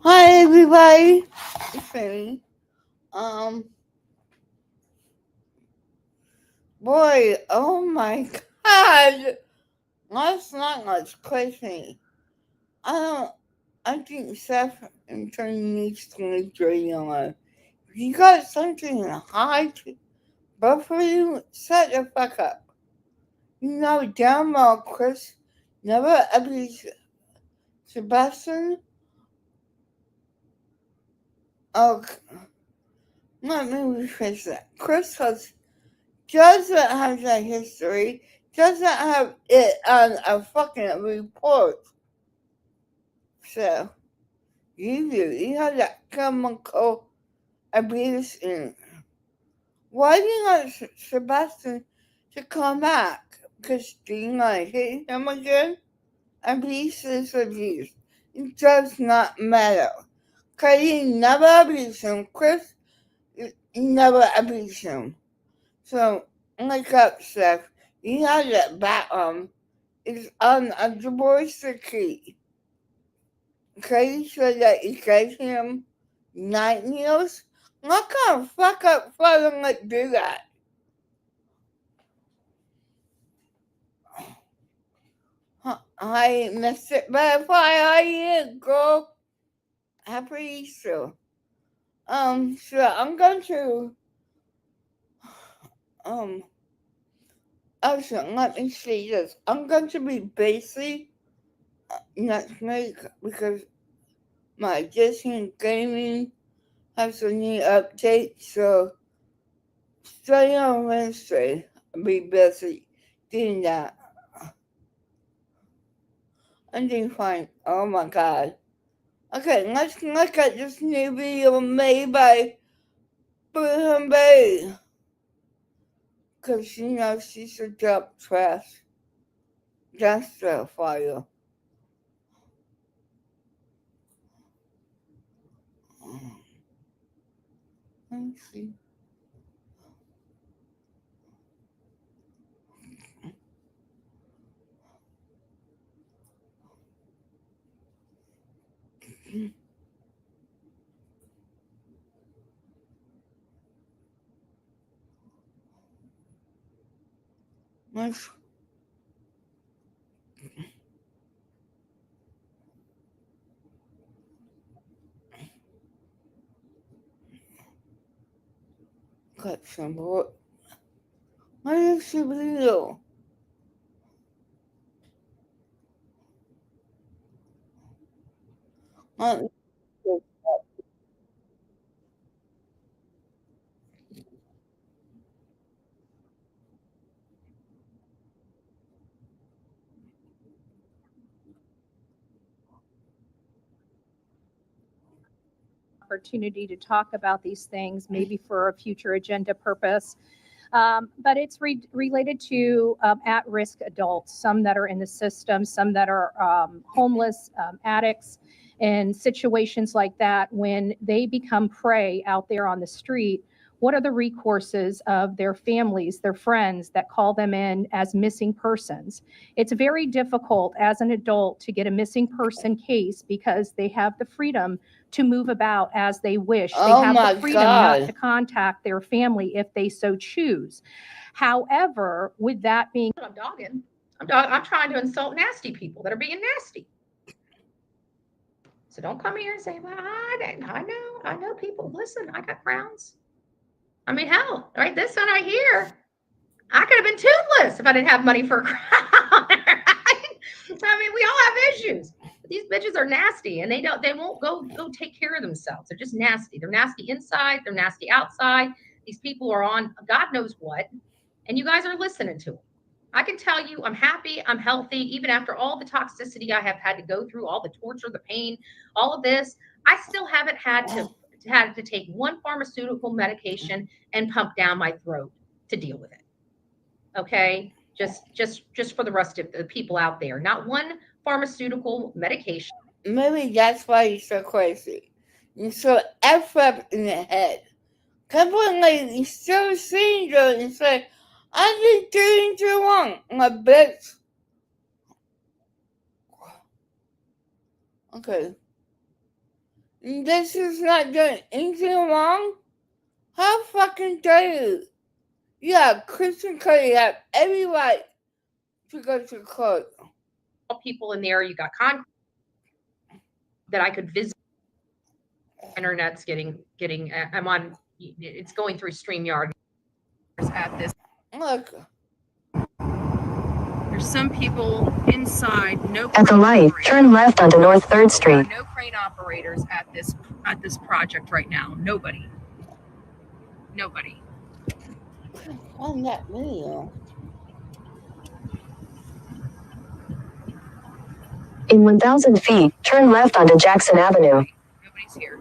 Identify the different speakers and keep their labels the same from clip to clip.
Speaker 1: Hi everybody, it's me. Um, boy, oh my god, last night was crazy. I don't, I think Seth and Tony needs to leave radio on. If you got something to hide, but for you, shut the fuck up. You know damn well Chris never abused Sebastian. Oh, let me rephrase that. Chris doesn't have that history, doesn't have it on a fucking report. So, you do. You have that chemical abuse in. Why do you want Sebastian to come back? Because do you want to hit him again? Abuse is abuse. It does not matter. Because you never abuse him. Chris, you never abuse him. So, like up, Seth. You have that background is on a divorce decree. Crazy said that you gave him 9 years. What kind of fuck up father would do that? I missed it, but if I you go happy Easter. So I'm going to um also let me see this. I'm going to be busy next week because my Disney gaming has a new update, so starting on Wednesday, I'll be busy doing that. I'm doing fine. Oh my god. Okay, let's look at this new video made by Boom Bay. Cause you know she's a drop trash. That's the fire. Let me see. Let's cut some more. What is the video? Let me
Speaker 2: opportunity to talk about these things, maybe for a future agenda purpose. But it's related to at risk adults, some that are in the system, some that are homeless, addicts, and situations like that. When they become prey out there on the street, what are the recourses of their families, their friends that call them in as missing persons? It's very difficult as an adult to get a missing person case because they have the freedom to move about as they wish. They
Speaker 1: Oh
Speaker 2: have the
Speaker 1: my
Speaker 2: freedom not to
Speaker 1: god.
Speaker 2: contact their family if they so choose. However, with that being, I'm dogging. I'm trying to insult nasty people that are being nasty. So don't come here and say, "Well, I know people. Listen, I got crowns. I mean, hell, right? This one right here, I could have been toothless if I didn't have money for a crown. Right? I mean, we all have issues. But these bitches are nasty, and they won't go take care of themselves. They're just nasty. They're nasty inside. They're nasty outside. These people are on God knows what, and you guys are listening to them. I can tell you, I'm happy, I'm healthy, even after all the toxicity I have had to go through, all the torture, the pain, all of this. I still haven't had to take one pharmaceutical medication and pump down my throat to deal with it. Okay, just for the rest of the people out there, not one pharmaceutical medication.
Speaker 1: Maybe that's why you're so crazy. You're so F up in the head. Completely, you're so single and say, I did 3 2 1. My bitch. Okay. and this is not doing anything wrong, how fucking dare you? Yeah, Christian Cuddy have every right to go to court.
Speaker 2: People in there, you got concrete that I could visit. Internet's getting. I'm on. It's going through StreamYard at this.
Speaker 1: Look.
Speaker 2: There's some people inside. No.
Speaker 3: At the light, turn left onto North 3rd Street.
Speaker 2: No crane operators at this project right now. Nobody.
Speaker 1: On that video.
Speaker 3: In 1,000 feet, turn left onto Jackson Avenue.
Speaker 2: Nobody's here.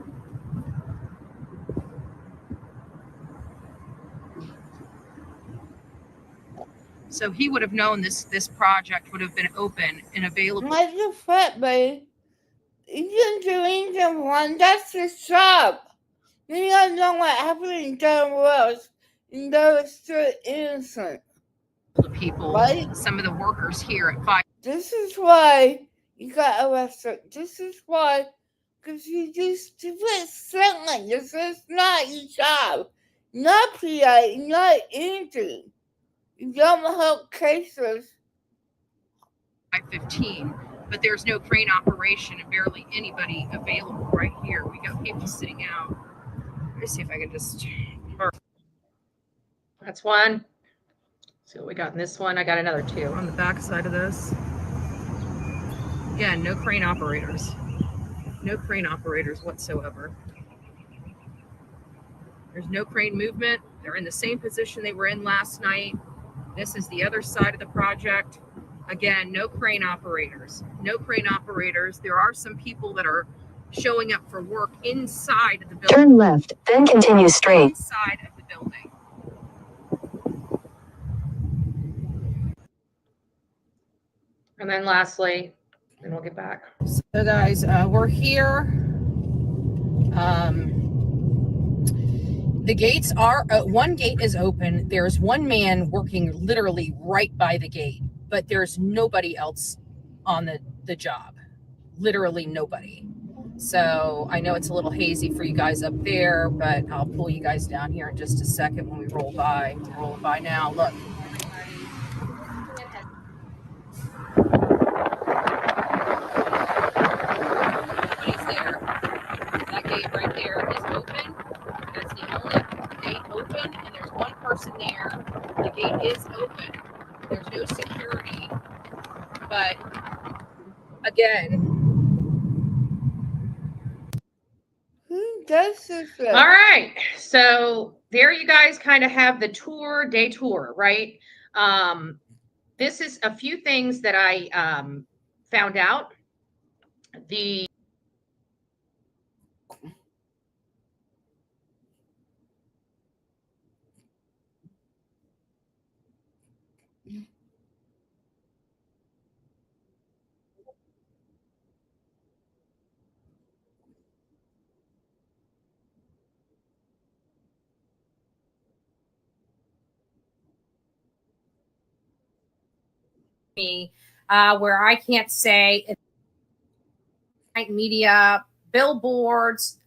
Speaker 2: So he would have known this project would have been open and available.
Speaker 1: Like the fat babe. He's doing someone, that's his job. You don't know what happened in Durham Wells, and they're still innocent.
Speaker 2: The people, right? Some of the workers here at 5.
Speaker 1: This is why you got arrested. This is why, because you do stupid things. This is not your job. Not PI, not anything. You don't help cases.
Speaker 2: 5:15, but there's no crane operation and barely anybody available right here. We got people sitting out. Let me see if I can just. That's one. See what we got in this one. I got another 2 on the back side of this. Yeah, no crane operators. No crane operators whatsoever. There's no crane movement. They're in the same position they were in last night. This is the other side of the project. Again, no crane operators. No crane operators. There are some people that are showing up for work inside of the building.
Speaker 3: Turn left, then continue straight.
Speaker 2: Inside of the building. And then lastly, and we'll get back. So guys, we're here. The gates are, one gate is open. There's one man working literally right by the gate, but there's nobody else on the job. Literally nobody. So I know it's a little hazy for you guys up there, but I'll pull you guys down here in just a second when we roll by. We're rolling by now. Look. Nobody's there. That gate right there is open. That's the only gate open, and there's one person there. The gate is open. There's no security. But again,
Speaker 1: Who does this?
Speaker 2: All right. So there you guys kind of have the day tour, right? This is a few things that I found out. Where I can't say media, billboards,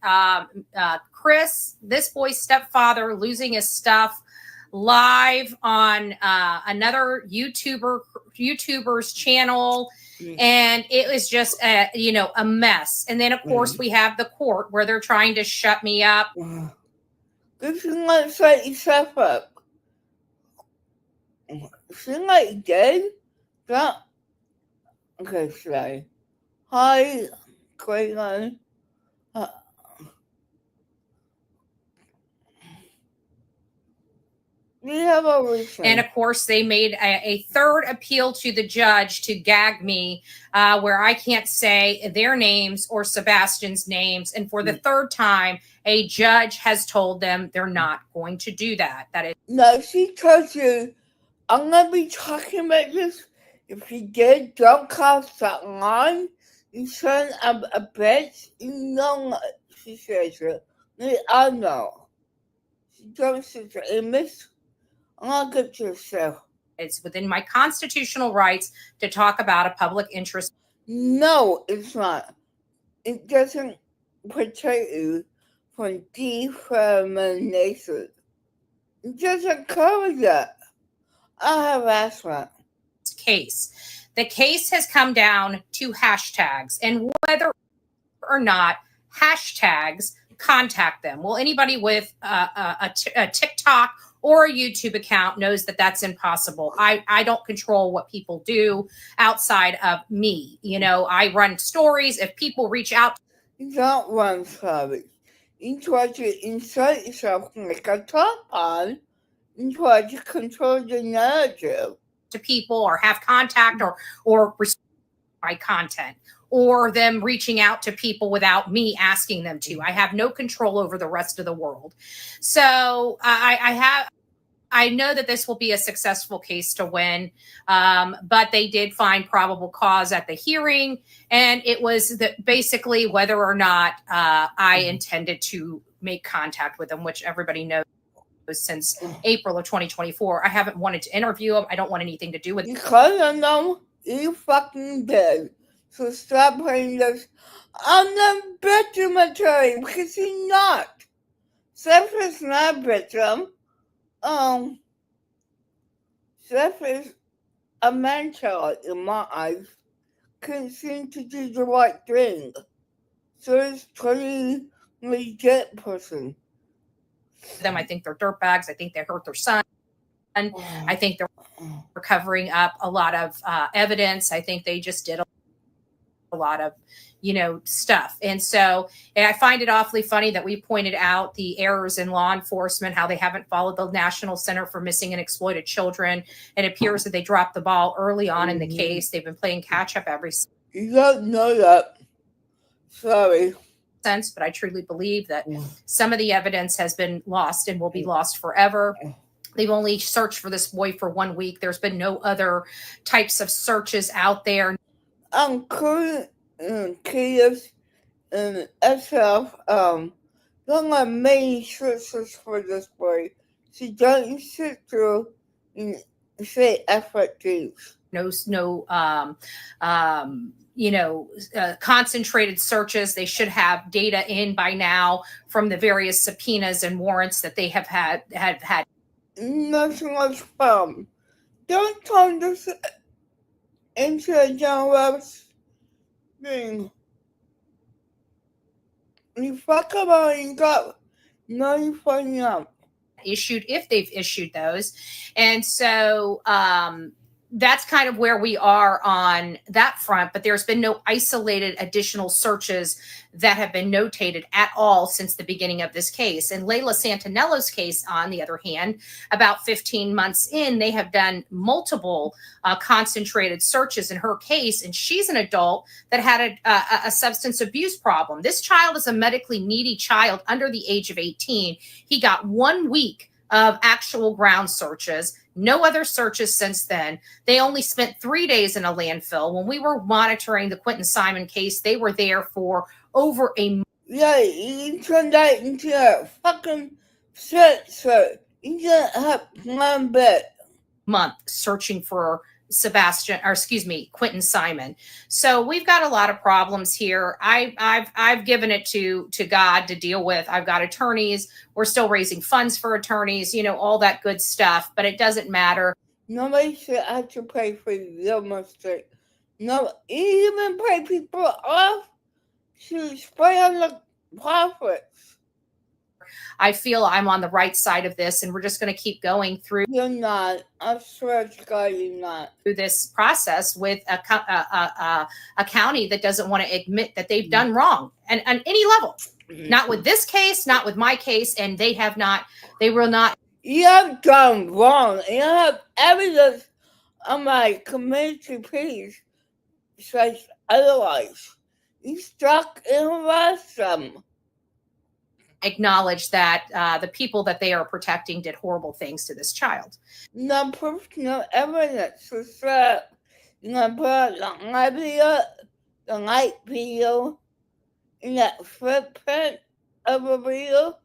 Speaker 2: Chris, this boy's stepfather, losing his stuff live on another YouTuber's channel. And it was just a mess. And then of course we have the court where they're trying to shut me up.
Speaker 1: This is not set yourself up. She's like dead. That okay, sorry. Hi, Clayton. We have a reason.
Speaker 2: And of course, they made a third appeal to the judge to gag me, where I can't say their names or Sebastian's names. And for the third time, a judge has told them they're not going to do that. That is
Speaker 1: no. She told you, I'm gonna be talking about this. If you did, don't cross that line. You son of a bitch. You know what she says. I know. She told sister Amos, I'm gonna get yourself.
Speaker 2: It's within my constitutional rights to talk about a public interest.
Speaker 1: No, it's not. It doesn't. protect you from discrimination. It doesn't cover that. Harassment.
Speaker 2: Case. The case has come down to hashtags and whether or not hashtags contact them. Well, anybody with a TikTok or a YouTube account knows that that's impossible. I don't control what people do outside of me. You know, I run stories. If people reach out,
Speaker 1: You don't run stories. You try to insert yourself like a top on. You try to control the narrative.
Speaker 2: to people or have contact or my content or them reaching out to people without me asking them to. I have no control over the rest of the world. So I know that this will be a successful case to win, but they did find probable cause at the hearing, and it was basically whether or not I intended to make contact with them, which everybody knows since April of 2024. I haven't wanted to interview them. I don't want anything to do with
Speaker 1: it. Because of them, you fucking dead. So stop playing this on the victim attorney because he's not. Seth is not a victim. Seth is a man-child in my eyes. Couldn't seem to do the right thing. So it's totally legit person.
Speaker 2: them. I think they're dirtbags. I think they hurt their son. I think they're covering up a lot of evidence. I think they just did a lot of, stuff. And so I find it awfully funny that we pointed out the errors in law enforcement, how they haven't followed the National Center for Missing and Exploited Children. It appears that they dropped the ball early on in the case. They've been playing catch up every
Speaker 1: You don't know that. Sorry.
Speaker 2: sense, but I truly believe that some of the evidence has been lost and will be lost forever. They've only searched for this boy for 1 week. There's been no other types of searches out there.
Speaker 1: Current kids and SF, don't have many searches for this boy. So don't sit through and say effort things.
Speaker 2: Concentrated searches. They should have data in by now from the various subpoenas and warrants that they have had.
Speaker 1: Nothing much fun. Don't turn this into a John Web's thing. You fuck about and got nothing funny up.
Speaker 2: Issued, if they've issued those. And so that's kind of where we are on that front, but there's been no isolated additional searches that have been notated at all since the beginning of this case. And Layla Santinello's case, on the other hand, about 15 months in, they have done multiple concentrated searches in her case, and she's an adult that had a substance abuse problem. This child is a medically needy child under the age of 18. He got 1 week of actual ground searches. No other searches since then. They only spent 3 days in a landfill. When we were monitoring the Quentin Simon case, they were there for over a month.
Speaker 1: Yeah, you turned that into a fucking search. You didn't have one bit.
Speaker 2: Month searching for Quentin Simon. So we've got a lot of problems here. I've given it to God to deal with. I've got attorneys. We're still raising funds for attorneys, all that good stuff, but it doesn't matter.
Speaker 1: Nobody should have to pay for your mistake. No, even pay people off to spray on the profits.
Speaker 2: I feel I'm on the right side of this, and we're just going to keep going through.
Speaker 1: You're not. I swear to God, you're not.
Speaker 2: Through this process with a county that doesn't want to admit that they've done wrong and on any level. Not with this case, not with my case, and they will not.
Speaker 1: You have done wrong. You have evidence on my community page says otherwise. You stuck and harassed them.
Speaker 2: Acknowledge that the people that they are protecting did horrible things to this child.
Speaker 1: No proof, no evidence. So, you're going to put the light video in that footprint of a video?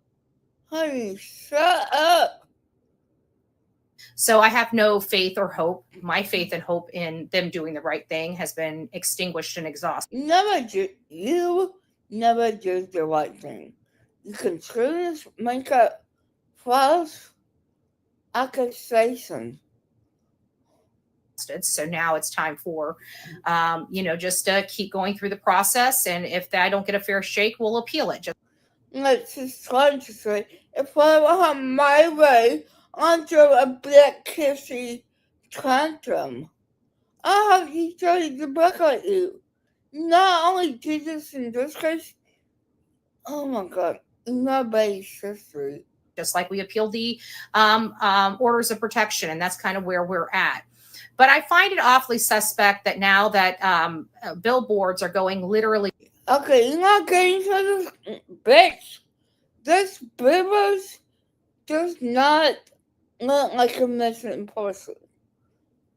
Speaker 1: Honey, shut up.
Speaker 2: So I have no faith or hope. My faith and hope in them doing the right thing has been extinguished and exhausted.
Speaker 1: Never did. You never did the right thing. You can truly make up false accusations.
Speaker 2: So now it's time for, just to keep going through the process. And if I don't get a fair shake, we'll appeal it.
Speaker 1: Let's just try to say, if I want my way onto a black kissy tantrum, I'll have to study the book at you. Not only Jesus in this case, oh my god, nobody's history.
Speaker 2: Just like we appealed the orders of protection, and that's kind of where we're at. But I find it awfully suspect that now that billboards are going literally.
Speaker 1: Okay, you're not getting to this bitch. This billboards does not look like a missing person.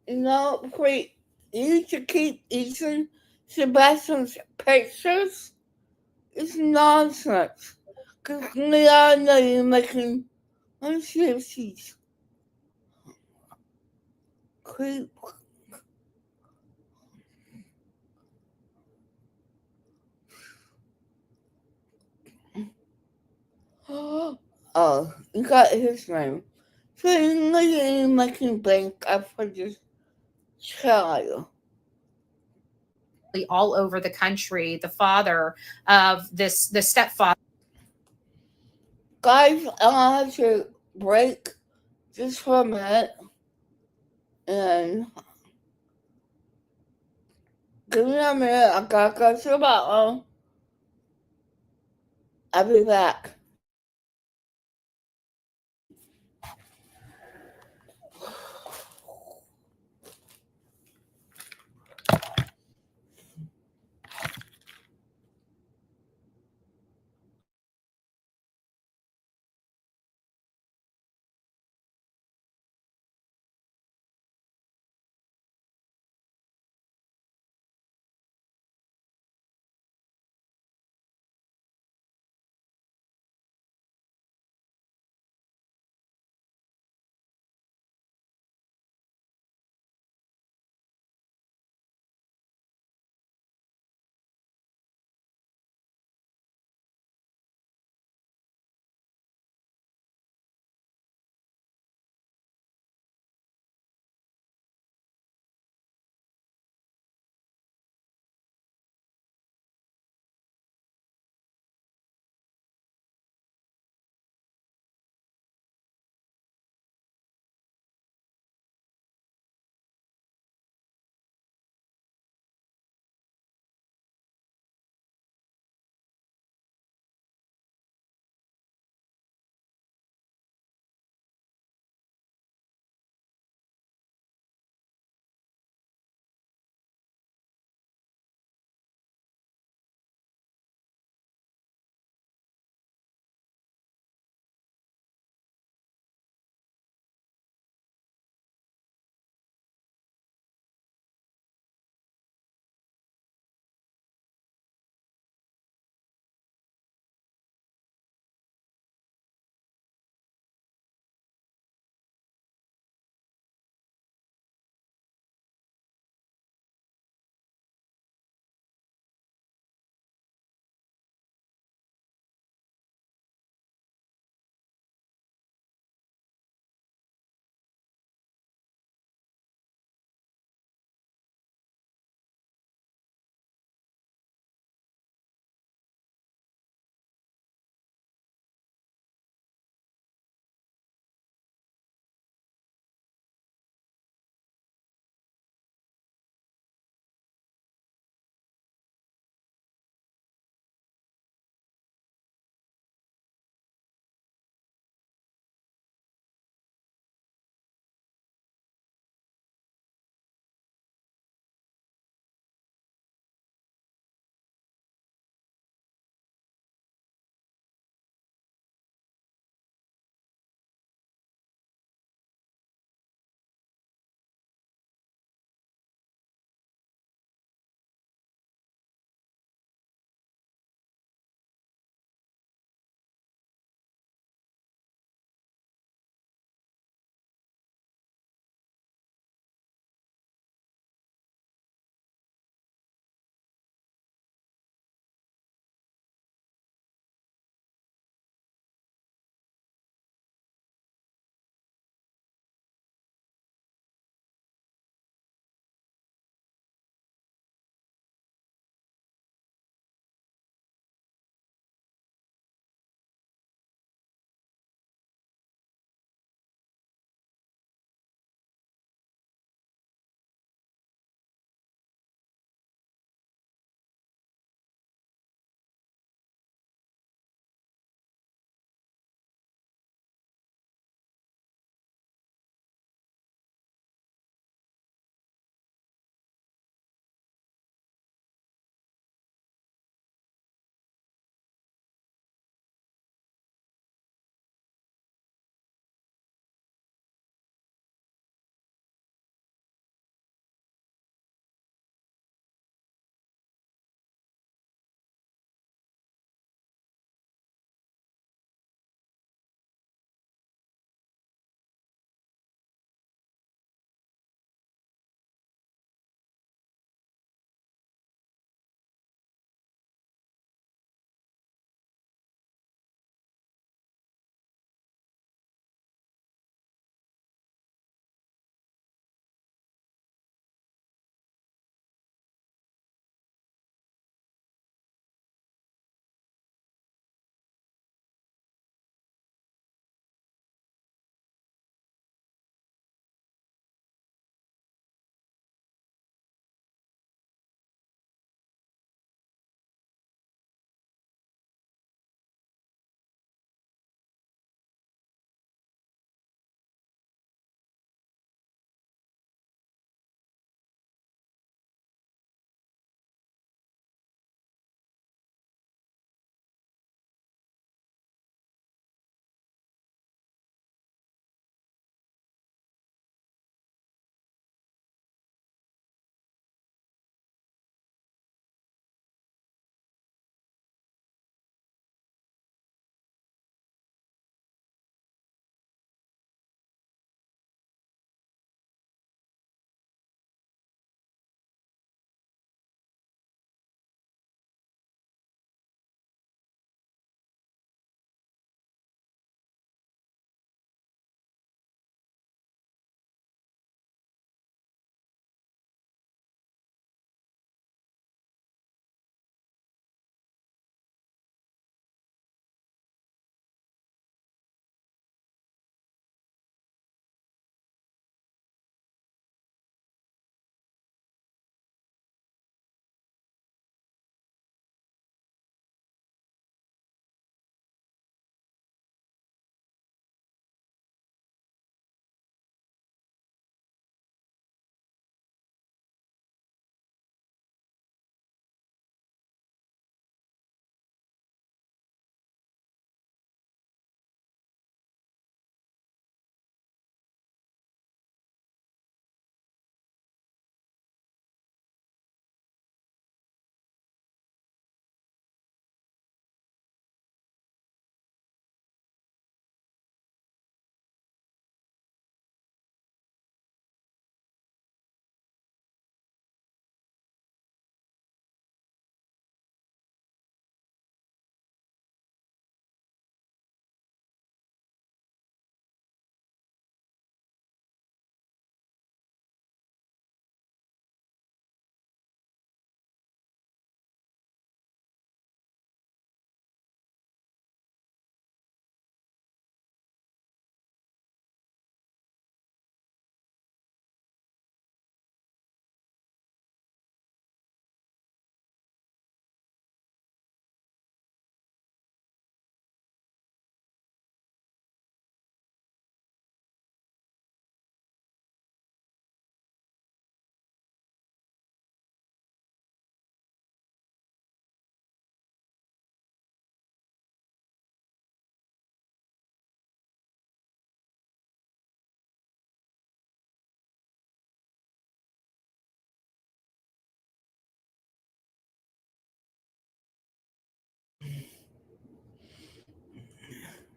Speaker 1: For you to keep using Sebastian's pictures is nonsense. Because we all know you're making. Let me see if she's creep. Oh, you got his name. So you're making blank up for this child.
Speaker 2: All over the country, the father of the stepfather.
Speaker 1: Guys, I'll have to break just for a minute and give me a minute. I gotta go to the bathroom. I'll be back.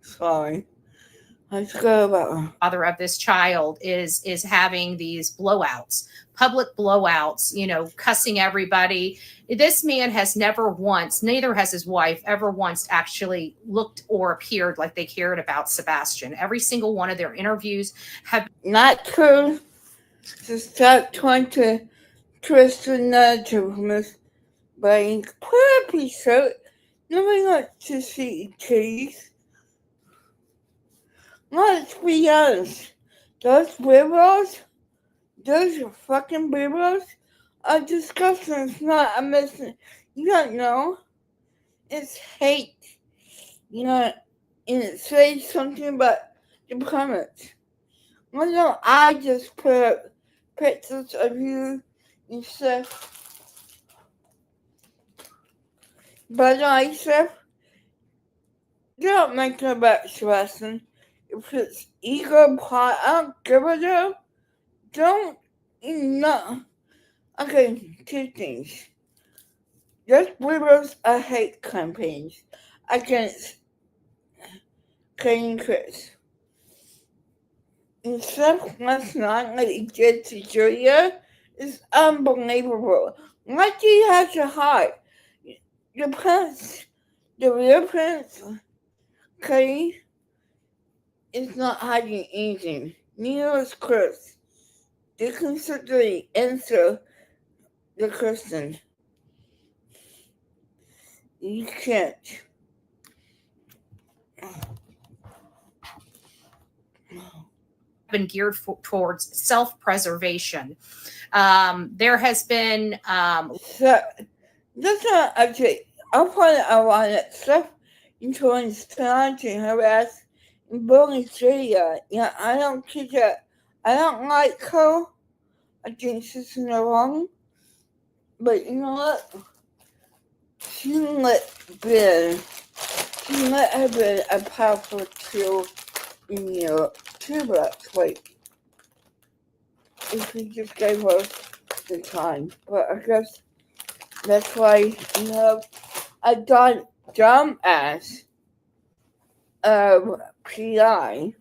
Speaker 1: Sorry. Let's go about
Speaker 2: father of this child is having these blowouts, public blowouts, cussing everybody. This man has never once, neither has his wife ever once actually looked or appeared like they cared about Sebastian. Every single one of their interviews have
Speaker 1: not true. To stop trying to twist the narrative from this by probably so nobody wants to see titties. Let's be honest. Those liberals, those fucking liberals are disgusting. It's not a mission. You don't know. It's hate. And it says something about the comments. Why don't I just put up pictures of you and stuff? But I stuff, don't make it about Sebastian. If it's ego plot, I don't give a damn. Don't, Okay, two things. Just liberals are hate campaigns against Kane Chris. And stuff last night that he did to Julia is unbelievable. What do you have to hide? The real prince, Cody, is not hiding anything. Neither is Chris. They constantly answer the question. You can't.
Speaker 2: Been geared towards self-preservation. There has been
Speaker 1: So that's not update. I'll find out on that stuff into trying to harass and bully Julia. I don't think that. I don't like her. I think she's in the wrong. But you know what? She let her be a powerful tool in your toolbox. Like, if you just gave her the time. But I guess that's why you have a dumb ass PI.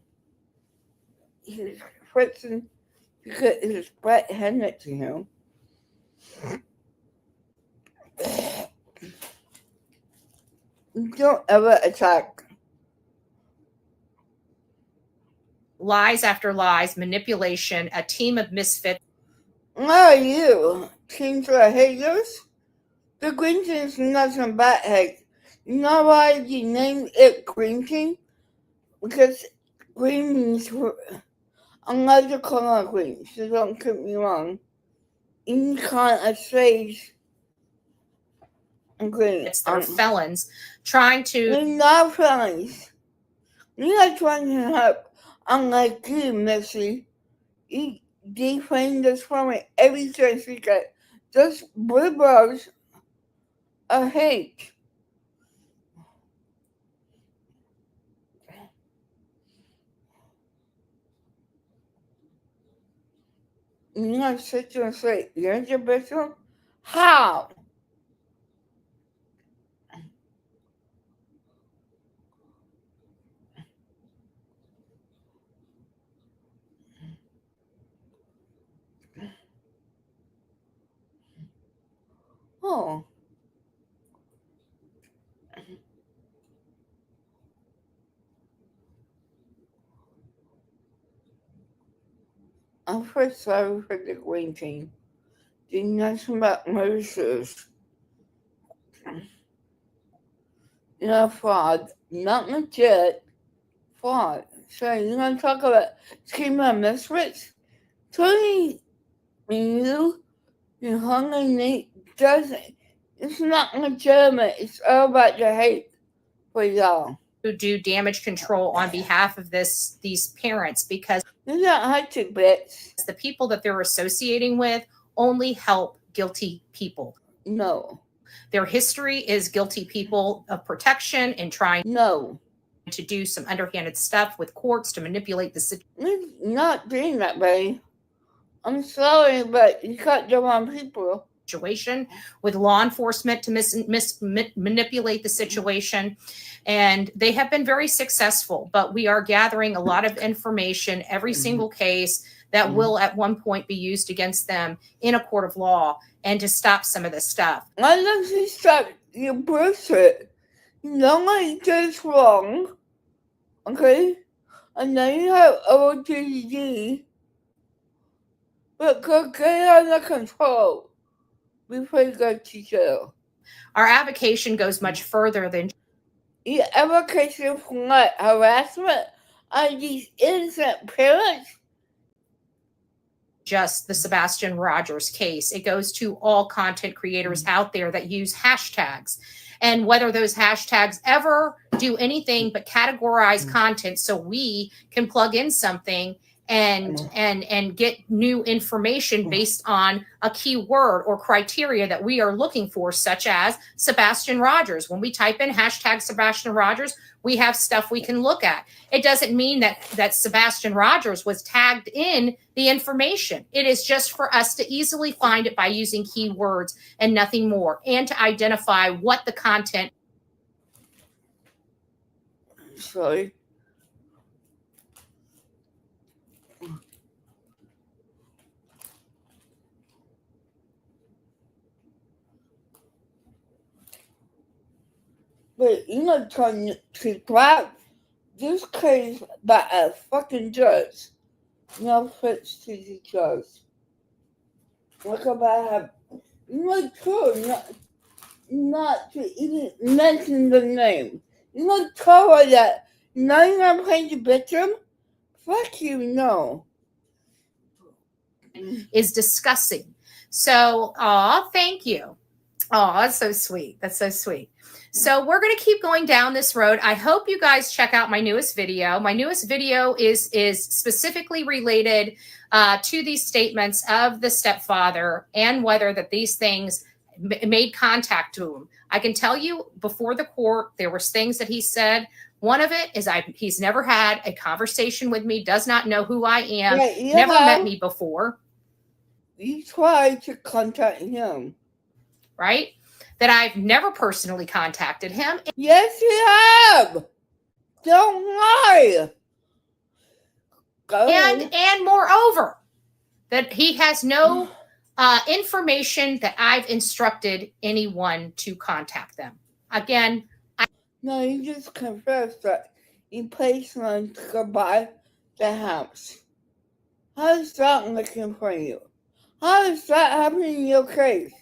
Speaker 1: He's fritzing because his butt handed to him. Don't ever attack.
Speaker 2: Lies after lies, manipulation, a team of misfits.
Speaker 1: Are you team for haters? The green team is nothing but hate. You know why you named it green team? Because green means another color green, so don't get me wrong. Any kind of shades and green.
Speaker 2: They're felons trying to.
Speaker 1: They're not felons. You're not trying to help. Unlike you, Missy. You defend us from it every chance you get. Those liberals are hate. You're not sit there and say, you're the bishop? How? Oh. I'm first sorry for the green team. Did nothing about Moses. Fraud. Not legit. Fraud. So you're gonna talk about team of misfits? Tony and you hung in Nate doesn't. It's not legitimate. It's all about the hate for y'all.
Speaker 2: Who do damage control on behalf of these parents, because
Speaker 1: They're not hurting bits.
Speaker 2: the people that they're associating with only help guilty people.
Speaker 1: No.
Speaker 2: Their history is guilty people of protection and trying to do some underhanded stuff with courts to manipulate the situation.
Speaker 1: They're not doing that, buddy. I'm sorry, but you got the wrong people.
Speaker 2: situation with law enforcement to manipulate the situation. And they have been very successful, but we are gathering a lot of information every single case that will at one point be used against them in a court of law and to stop some of this stuff.
Speaker 1: Unless you stop your bullshit, no one does wrong, okay? And then you have OTD, but go get it under control before you go to jail.
Speaker 2: Our avocation goes much further than
Speaker 1: Your avocation for what? Harassment of these innocent parents?
Speaker 2: just the Sebastian Rogers case. It goes to all content creators out there that use hashtags, and whether those hashtags ever do anything but categorize content so we can plug in something and get new information based on a keyword or criteria that we are looking for, such as Sebastian Rogers. When we type in hashtag Sebastian Rogers, we have stuff we can look at. It doesn't mean that Sebastian Rogers was tagged in the information. It is just for us to easily find it by using keywords and nothing more, and to identify what the content.
Speaker 1: Sorry. But you're not trying to grab this case by a fucking judge. No offense to the judge. Like about you're not true not to even mention the name. You're not tell her that now you're not playing the victim? Fuck you, no.
Speaker 2: Is discussing. So, thank you. That's so sweet. That's so sweet. So we're going to keep going down this road. I hope you guys check out my newest video. My newest video is specifically related to these statements of the stepfather and whether that these things made contact to him. I can tell you before the court, there was things that he said. One of it is he's never had a conversation with me, does not know who I am, never met me before.
Speaker 1: You tried to contact him.
Speaker 2: Right? That I've never personally contacted him.
Speaker 1: Yes, you have. Don't lie. Go ahead.
Speaker 2: And moreover, that he has no information that I've instructed anyone to contact them. Again,
Speaker 1: No, you just confessed that you paid someone to go buy the house. How is that looking for you? How is that happening in your case?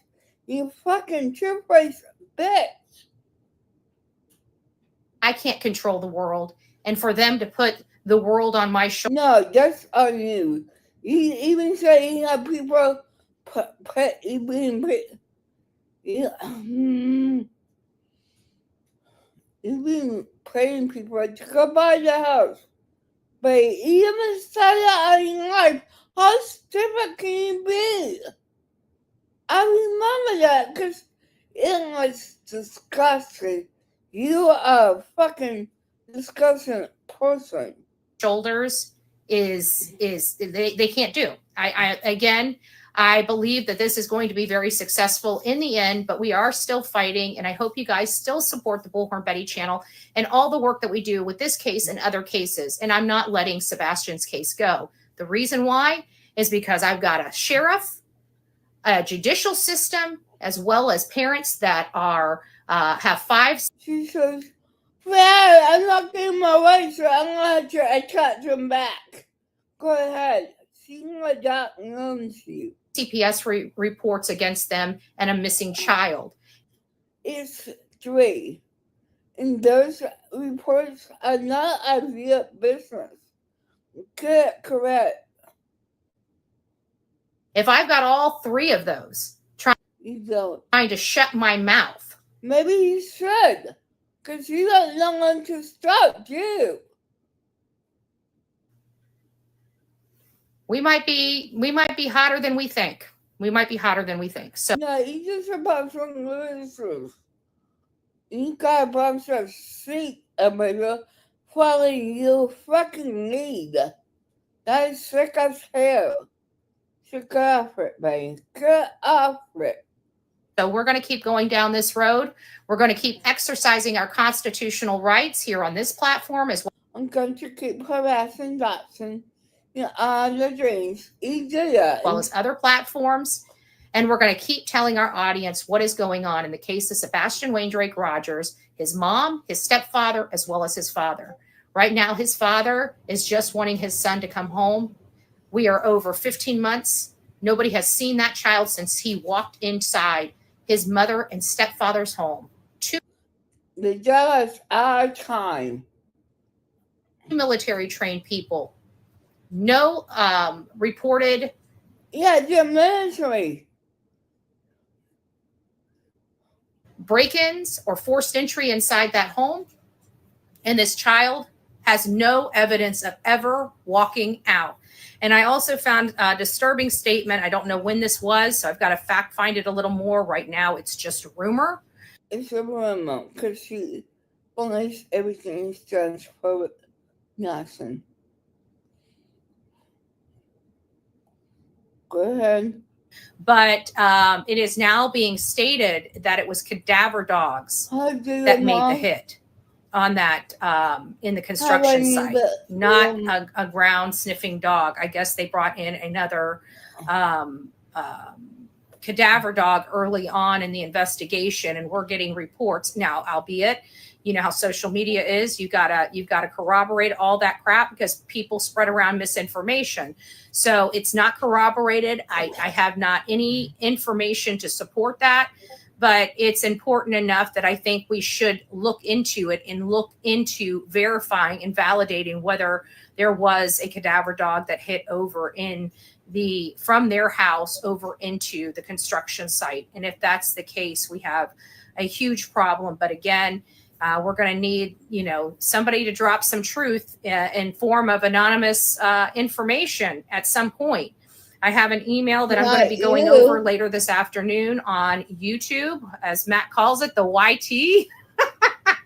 Speaker 1: You fucking two-faced bitch.
Speaker 2: I can't control the world. And for them to put the world on my shoulders.
Speaker 1: No, that's on you. You even say you have people you've been paying people to go buy the house. But you even started out in life. How stupid can you be? I remember that because it was disgusting. You are a fucking disgusting person.
Speaker 2: Shoulders is they can't do. I believe that this is going to be very successful in the end, but we are still fighting, and I hope you guys still support the Bullhorn Betty channel and all the work that we do with this case and other cases. And I'm not letting Sebastian's case go. The reason why is because I've got a sheriff, a judicial system, as well as parents that are have five.
Speaker 1: She says, well, I'm not getting my way, so I'm going to have to attack them back. Go ahead. See what that loans you.
Speaker 2: CPS reports against them and a missing child.
Speaker 1: It's 3. And those reports are not of your business. Get it correct.
Speaker 2: If I've got all 3 of those trying to shut my mouth.
Speaker 1: Maybe you should. Because you don't know when to stop, you.
Speaker 2: We might be hotter than we think. We might be hotter than we think. So
Speaker 1: no, you just about some losers. You got a bunch of seat America following your fucking lead. That is sick as hell. So get off it, baby. Get off it.
Speaker 2: So we're going to keep going down this road. We're going to keep exercising our constitutional rights here on this platform as well.
Speaker 1: I'm going to keep harassing Jackson in all the dreams he did.
Speaker 2: As well as other platforms. And we're going to keep telling our audience what is going on in the case of Sebastian Wayne Drake Rogers, his mom, his stepfather, as well as his father. Right now, his father is just wanting his son to come home. We are over 15 months. Nobody has seen that child since he walked inside his mother and stepfather's home.
Speaker 1: They gave us our time.
Speaker 2: Military trained people. No reported.
Speaker 1: Yeah, the military.
Speaker 2: Break-ins or forced entry inside that home. And this child has no evidence of ever walking out. And I also found a disturbing statement. I don't know when this was, so I've got to fact find it a little more. Right now, it's just a rumor.
Speaker 1: It's a rumor because she believes everything is done for nothing. Go ahead.
Speaker 2: But it is now being stated that it was cadaver dogs that made the hit on that in the construction site, not a ground sniffing dog. I guess they brought in another cadaver dog early on in the investigation, and we're getting reports now, albeit, you know how social media is. You've got to corroborate all that crap because people spread around misinformation. So it's not corroborated. I have not any information to support that, but it's important enough that I think we should look into it and look into verifying and validating whether there was a cadaver dog that hit over from their house over into the construction site. And if that's the case, we have a huge problem. But again, we're going to need, somebody to drop some truth in form of anonymous information at some point. I have an email that I'm going to be going over later this afternoon on YouTube, as Matt calls it, the YT.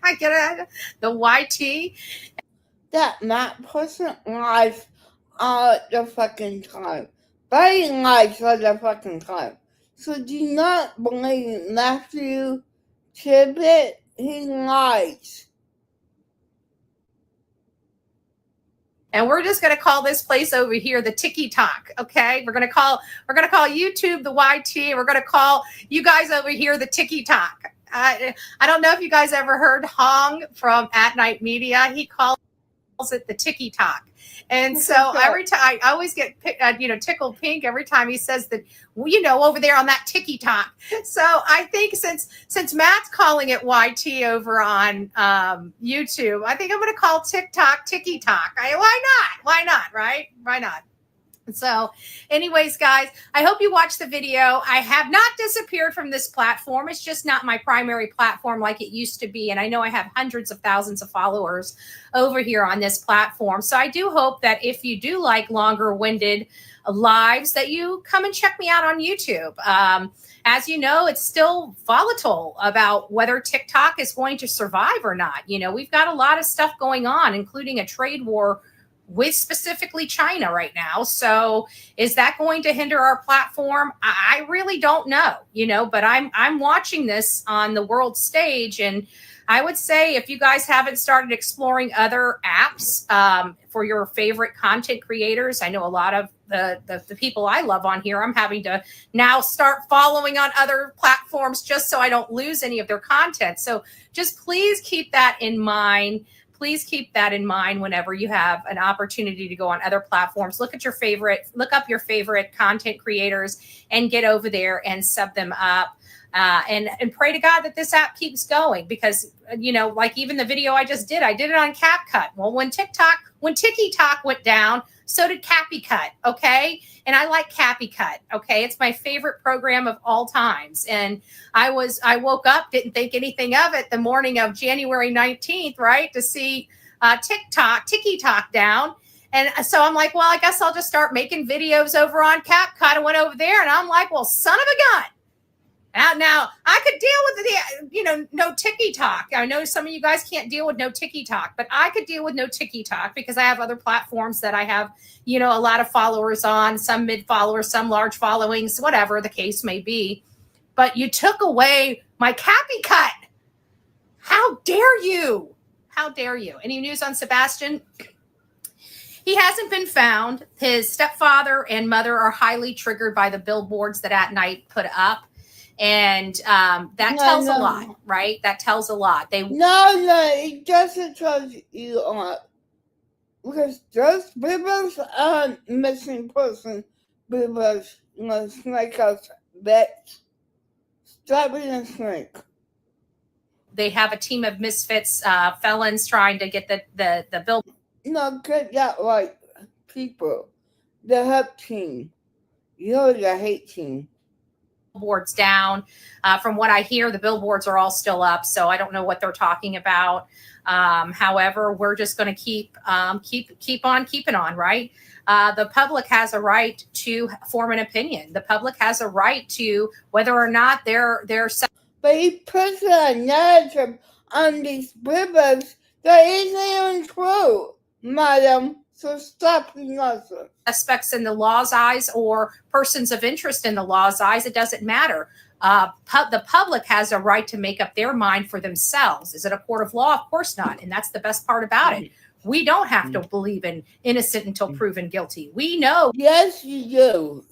Speaker 2: I get it, the YT.
Speaker 1: That Matt person lies all the fucking time. Very lies all the fucking time. So do not believe Matthew Tibbet. He lies.
Speaker 2: And we're just going to call this place over here the Tiki Talk. Okay, we're going to call YouTube the YT. We're going to call you guys over here the Tiki Talk. I don't know if you guys ever heard Hong from At Night Media. He calls it the Tiki Talk. And so every time I always get tickled pink every time he says that, over there on that Tiki Talk. So I think since Matt's calling it YT over on YouTube, I think I'm going to call TikTok Tiki Talk. Why not? Why not? Right? Why not? So anyways, guys, I hope you watched the video. I have not disappeared from this platform. It's just not my primary platform like it used to be. And I know I have hundreds of thousands of followers over here on this platform. So I do hope that if you do like longer winded lives, that you come and check me out on YouTube. As you know, it's still volatile about whether TikTok is going to survive or not. We've got a lot of stuff going on, including a trade war with specifically China right now. So is that going to hinder our platform? I really don't know, but I'm watching this on the world stage. And I would say if you guys haven't started exploring other apps for your favorite content creators, I know a lot of the people I love on here, I'm having to now start following on other platforms just so I don't lose any of their content. So just please keep that in mind. Please keep that in mind whenever you have an opportunity to go on other platforms. Look up your favorite content creators and get over there and sub them up. And pray to God that this app keeps going because, like even the video I just did, I did it on CapCut. Well, when Tiki Talk went down, so did CapCut. Okay. And I like CapCut. Okay. It's my favorite program of all times. And I woke up, didn't think anything of it the morning of January 19th, right. To see Tiki Talk down. And so I'm like, well, I guess I'll just start making videos over on CapCut. I went over there and I'm like, well, son of a gun. Now I could deal with no Tiki Talk. I know some of you guys can't deal with no Tiki Talk, but I could deal with no Tiki Talk because I have other platforms that I have, a lot of followers on, some mid followers, some large followings, whatever the case may be. but you took away my cappy cut. How dare you? How dare you? Any news on Sebastian? He hasn't been found. His stepfather and mother are highly triggered by the billboards that At Night put up. And that tells a lot, right? That tells a lot.
Speaker 1: No, it doesn't tell you a lot. Because those billboards are missing person billboards, snake us, vets, stop being a snake.
Speaker 2: They have a team of misfits, felons trying to get the bill.
Speaker 1: No, get that right, people. The help team. You're the hate team.
Speaker 2: Billboards down. From what I hear, the billboards are all still up, so I don't know what they're talking about. However, we're just going to keep on keeping on, right? The public has a right to form an opinion. The public has a right to whether or not they're.
Speaker 1: But he puts a narrative on these billboards that isn't even true, madam. So stop being awesome.
Speaker 2: Suspects in the law's eyes or persons of interest in the law's eyes, it doesn't matter. The public has a right to make up their mind for themselves. Is it a court of law? Of course not. And that's the best part about it. We don't have to believe in innocent until proven guilty. We know.
Speaker 1: Yes, you do.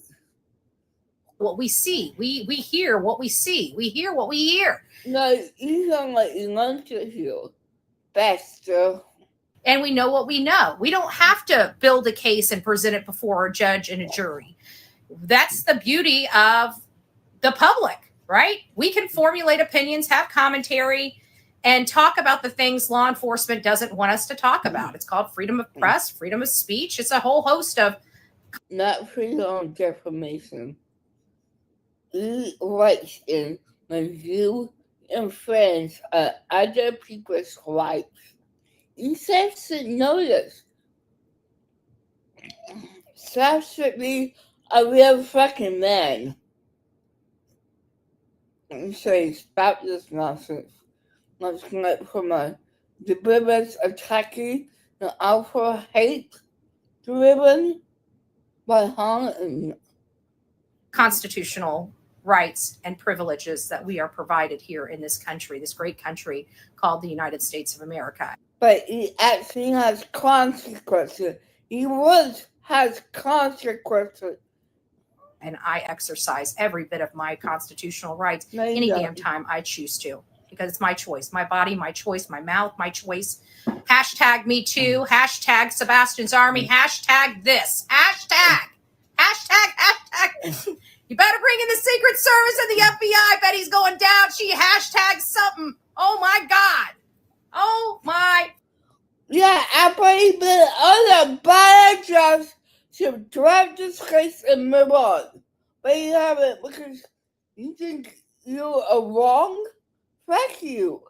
Speaker 2: What we see. We hear what we see. We hear what we hear.
Speaker 1: No, you don't let you learn to heal. Faster.
Speaker 2: And we know what we know. We don't have to build a case and present it before a judge and a jury. That's the beauty of the public, right? We can formulate opinions, have commentary, and talk about the things law enforcement doesn't want us to talk about. It's called freedom of press, freedom of speech. It's a whole host of...
Speaker 1: Not freedom of defamation. We rights in when you infringe on other people's rights. You should know this. Seth should be a real fucking man. And say, stop this nonsense. Let's get from the deliberate attacking the alpha hate driven by harm and
Speaker 2: constitutional rights and privileges that we are provided here in this country, this great country called the United States of America.
Speaker 1: But he actually has consequences. He has consequences.
Speaker 2: And I exercise every bit of my constitutional rights any damn time I choose to, because it's my choice, my body, my choice, my mouth, my choice. Hashtag me too. Hashtag Sebastian's Army. Hashtag this. Hashtag. You better bring in the Secret Service and the FBI. Bet he's going down. She hashtags something. Oh my God. Oh my.
Speaker 1: Yeah, I believe that other bad jobs should drop this case and move on. But you haven't because you think you are wrong? Fuck you.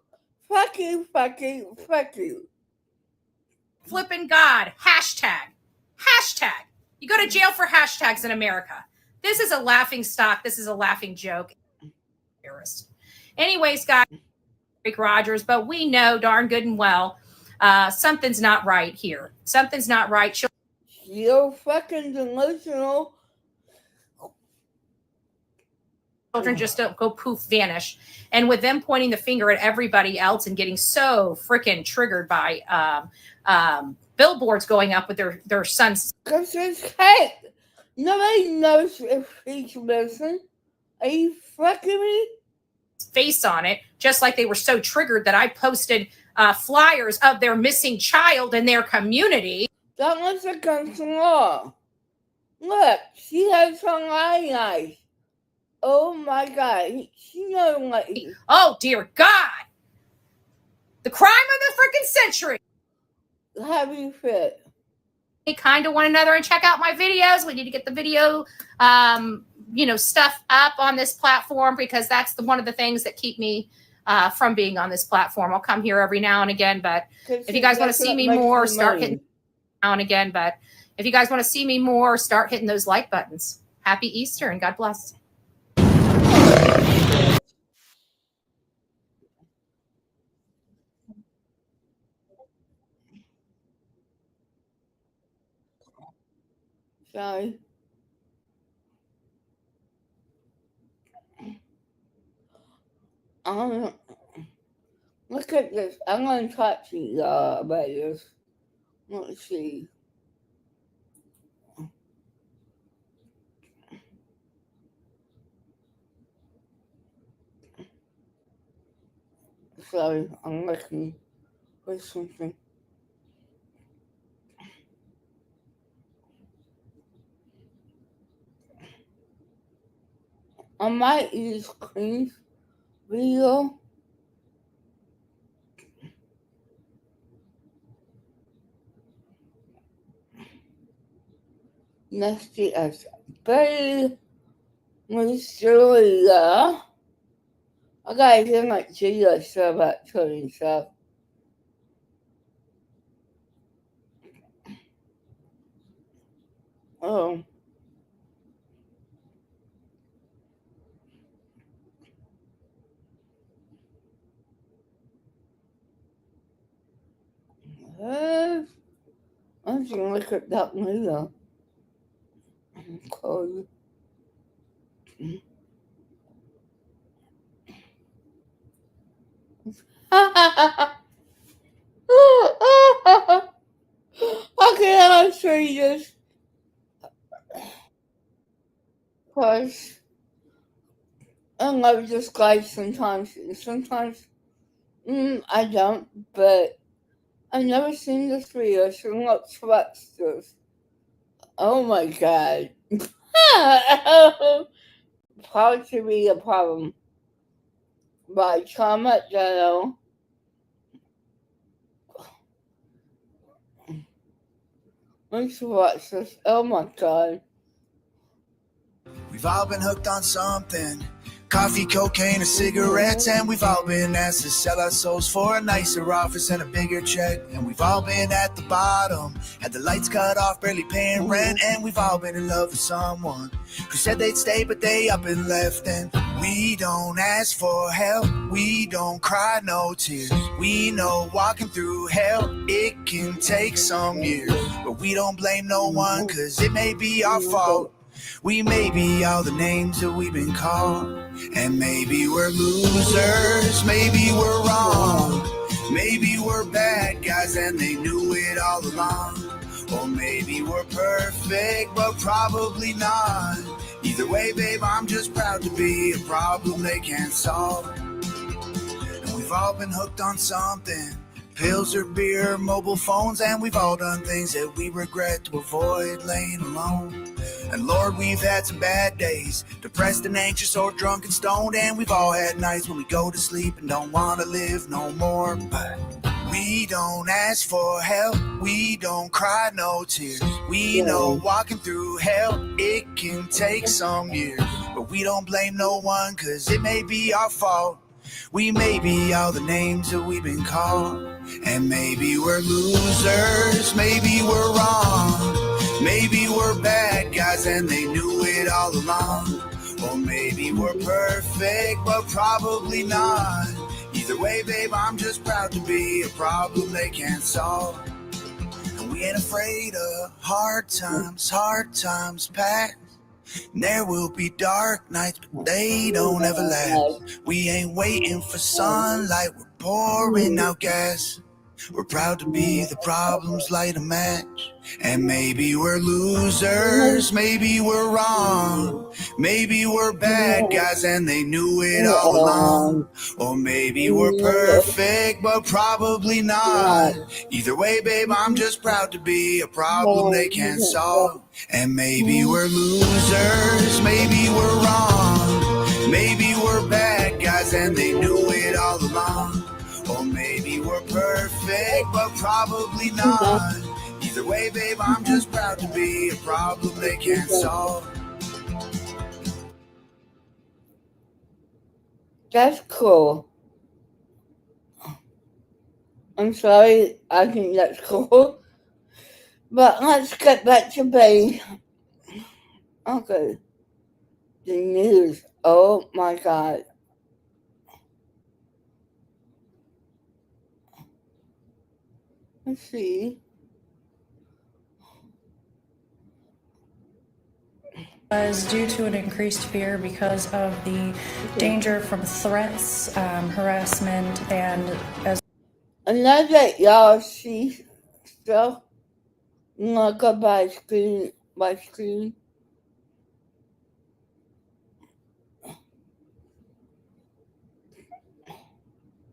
Speaker 1: Fuck you, fuck you, fuck you.
Speaker 2: Flipping God. Hashtag. You go to jail for hashtags in America. This is a laughing stock. This is a laughing joke. Anyways, guys, Rick Rogers, but we know darn good and well something's not right here. Something's not right.
Speaker 1: You're fucking delusional.
Speaker 2: Children just don't go poof, vanish. And with them pointing the finger at everybody else and getting so freaking triggered by billboards going up with their sons.
Speaker 1: Because it's hate. Nobody knows if he's listening. Are you fucking me?
Speaker 2: Face on it, just like they were so triggered that I posted flyers of their missing child in their community.
Speaker 1: That was against the law. Look, she has some eyes. Oh my God. She knows what.
Speaker 2: Oh dear God. The crime of the freaking century.
Speaker 1: How do you feel?
Speaker 2: Kind to one another and check out my videos. We need to get the video stuff up on this platform, because that's one of the things that keep me from being on this platform. I'll come here every now and again, but if you guys want to see me more, start hitting now and again. But if you guys want to see me more, start hitting those like buttons. Happy Easter and God bless.
Speaker 1: Sorry. Um, look at this. I'm gonna talk to y'all about this. Let's see. Sorry, I'm looking for something. I might use Queen's video. Nasty as very mystery. I gotta get my video stuff about children stuff. Oh. I'm just gonna look at that video. Code. Okay, I'll show you this. Cause I love this guy sometimes. Sometimes I don't, but I've never seen this video, so let's watch this. Oh my god. Probably should be a problem. By Trauma Journal. Let's watch this. Oh my god.
Speaker 4: We've all been hooked on something. Coffee, cocaine, or cigarettes. And we've all been asked to sell our souls for a nicer office and a bigger check. And we've all been at the bottom, had the lights cut off, barely paying rent. And we've all been in love with someone who said they'd stay, but they up and left. And we don't ask for help, we don't cry no tears. We know walking through hell, it can take some years. But we don't blame no one, cause it may be our fault. We may be all the names that we've been called. And maybe we're losers, maybe we're wrong. Maybe we're bad guys and they knew it all along. Or maybe we're perfect, but probably not. Either way, babe, I'm just proud to be a problem they can't solve. And we've all been hooked on something. Pills or beer, mobile phones, and we've all done things that we regret to avoid laying alone. And Lord, we've had some bad days, depressed and anxious or drunk and stoned. And we've all had nights when we go to sleep and don't want to live no more. But we don't ask for help, we don't cry no tears. We know walking through hell, it can take some years. But we don't blame no one, cause it may be our fault. We may be all the names that we've been called. And maybe we're losers, maybe we're wrong. Maybe we're bad guys and they knew it all along. Or maybe we're perfect, but probably not. Either way, babe, I'm just proud to be a problem they can't solve. And we ain't afraid of hard times pass. And there will be dark nights, but they don't ever last. We ain't waiting for sunlight, we're pouring out gas. We're proud to be the problems light a match. And maybe we're losers, maybe we're wrong. Maybe we're bad guys and they knew it all along. Or maybe we're perfect, but probably not. Either way, babe, I'm just proud to be a problem they can't solve. And maybe we're losers, maybe we're wrong. Maybe we're bad guys and they knew it all along. Or maybe we're perfect, but probably not. Either way, babe, I'm just proud to be a problem they can't solve.
Speaker 1: That's cool. I'm sorry, I think that's cool. But let's get back to bed. Okay. The news. Oh my god. Let's see.
Speaker 5: was due to an increased fear because of the danger from threats, harassment, and as
Speaker 1: I know that y'all see stuff like by screen.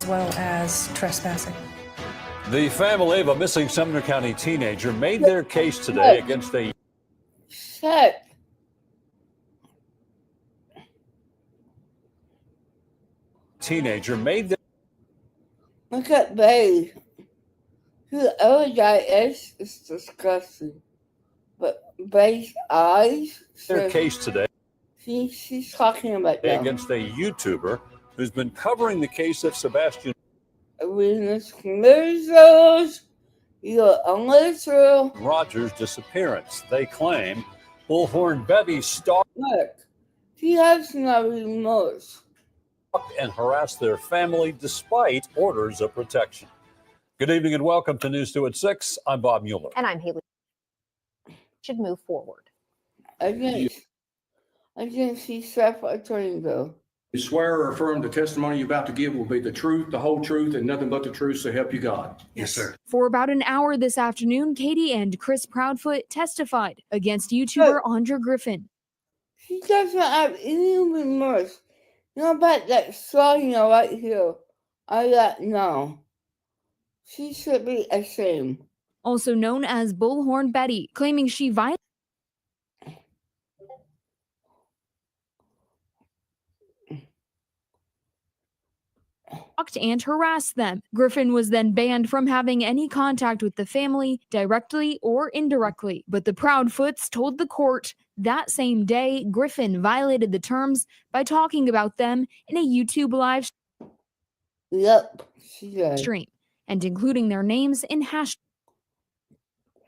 Speaker 5: well as trespassing.
Speaker 6: The family of a missing Sumner County teenager made their case today against a
Speaker 1: Shut.
Speaker 6: teenager made their
Speaker 1: Look at Bay. Whoever that is disgusting. But Bay's eyes.
Speaker 6: case today
Speaker 1: She's talking about them.
Speaker 6: against a YouTuber who's been covering the case of Sebastian
Speaker 1: Arenas commercials. You're unliteral.
Speaker 6: Rogers' disappearance. They claim Bullhorn Bevy stalked
Speaker 1: Look, she has no remorse.
Speaker 6: and harassed their family despite orders of protection. Good evening and welcome to News 2 at 6. I'm Bob Mueller.
Speaker 7: And I'm Haley. Should move forward.
Speaker 1: I didn't see self-attorney though.
Speaker 8: You swear or affirm the testimony you're about to give will be the truth, the whole truth, and nothing but the truth, so help you God. Yes, sir.
Speaker 9: For about an hour this afternoon, Katie and Chris Proudfoot testified against YouTuber Andrew Griffin.
Speaker 1: She doesn't have any remorse. You know about that song right here? No. She should be ashamed.
Speaker 9: Also known as Bullhorn Betty, claiming she violated and harassed them. Griffin was then banned from having any contact with the family, directly or indirectly. But the Proudfoots told the court that same day Griffin violated the terms by talking about them in a YouTube live stream and including their names in hashtag.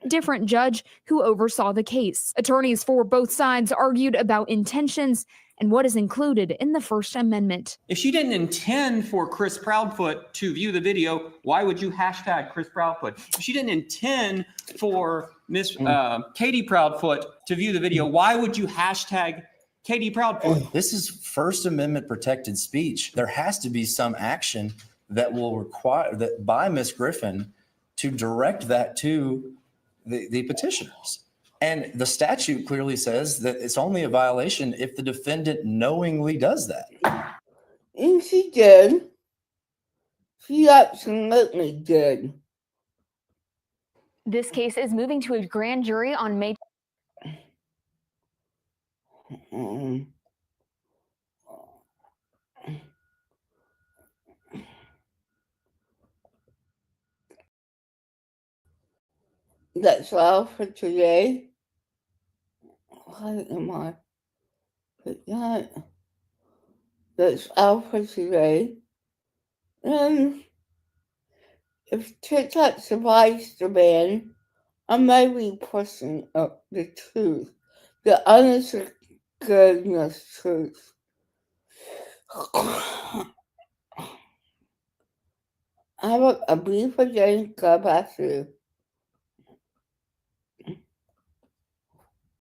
Speaker 9: Different judge who oversaw the case. Attorneys for both sides argued about intentions and what is included in the First Amendment.
Speaker 10: If she didn't intend for Chris Proudfoot to view the video, why would you hashtag Chris Proudfoot? If she didn't intend for Miss Katie Proudfoot to view the video, why would you hashtag Katie Proudfoot?
Speaker 11: This is First Amendment protected speech. There has to be some action that will require that by Miss Griffin to direct that to the petitioners. And the statute clearly says that it's only a violation if the defendant knowingly does that.
Speaker 1: And she did. She absolutely did.
Speaker 9: This case is moving to a grand jury on May.
Speaker 1: That's all for today. Why am I? That's all for today. And if TikTok survives the ban, I may be posting up the truth, the honest to goodness truth. Have a beautiful day. God bless you.